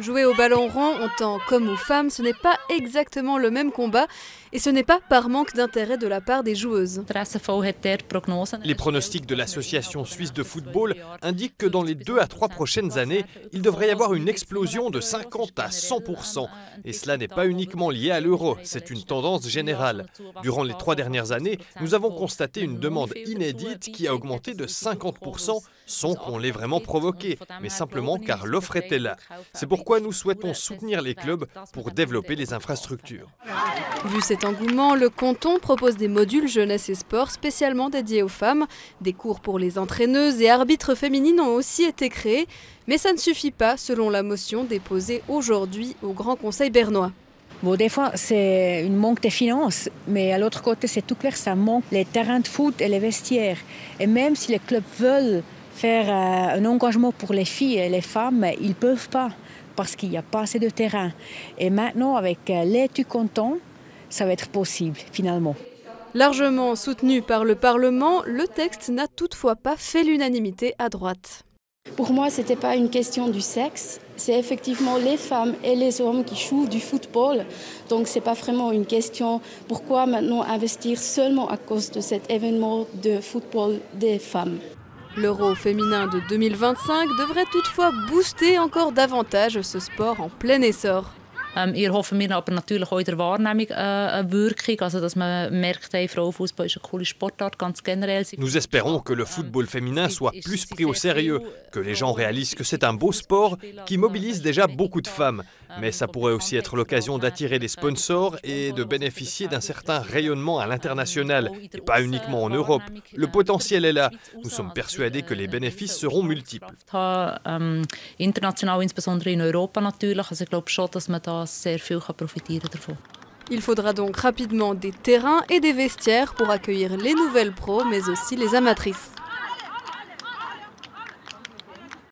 Jouer au ballon rond, en tant qu'homme ou femme, ce n'est pas exactement le même combat et ce n'est pas par manque d'intérêt de la part des joueuses. Les pronostics de l'Association suisse de football indiquent que dans les 2 à 3 prochaines années, il devrait y avoir une explosion de 50 à 100%. Et cela n'est pas uniquement lié à l'euro, c'est une tendance générale. Durant les 3 dernières années, nous avons constaté une demande inédite qui a augmenté de 50% sans qu'on l'ait vraiment provoqué, mais simplement car l'offre était là. C'est pourquoi nous souhaitons soutenir les clubs pour développer les infrastructures. Vu cet engouement, le canton propose des modules jeunesse et sport spécialement dédiés aux femmes. Des cours pour les entraîneuses et arbitres féminines ont aussi été créés, mais ça ne suffit pas selon la motion déposée aujourd'hui au Grand Conseil bernois. Bon, des fois, c'est une manque de finances, mais à l'autre côté, c'est tout clair, ça manque les terrains de foot et les vestiaires. Et même si les clubs veulent faire un engagement pour les filles et les femmes, ils ne peuvent pas parce qu'il n'y a pas assez de terrain. Et maintenant, avec l'aide du canton, ça va être possible, finalement. Largement soutenu par le Parlement, le texte n'a toutefois pas fait l'unanimité à droite. Pour moi, ce n'était pas une question du sexe. C'est effectivement les femmes et les hommes qui jouent du football. Donc, ce n'est pas vraiment une question pourquoi maintenant investir seulement à cause de cet événement de football des femmes. L'Euro féminin de 2025 devrait toutefois booster encore davantage ce sport en plein essor. Hier hoffen wir aber natürlich auch in der Wahrnehmung eine Wirkung, also dass man merkt, hey, Frauenfußball ist eine coole Sportart, ganz generell. Nous espérons que le football féminin soit plus pris au sérieux, que les gens réalisent que c'est un beau sport qui mobilise déjà beaucoup de femmes. Mais ça pourrait aussi être l'occasion d'attirer des sponsors et de bénéficier d'un certain rayonnement à l'international, et pas uniquement en Europe. Le potentiel est là. Nous sommes persuadés que les bénéfices seront multiples. International, insbesondere in Europa natürlich. Also ich glaube schon, dass man da sehr viel profitieren davon. Il faudra donc rapidement des terrains et des vestiaires pour accueillir les nouvelles pros, mais aussi les amatrices.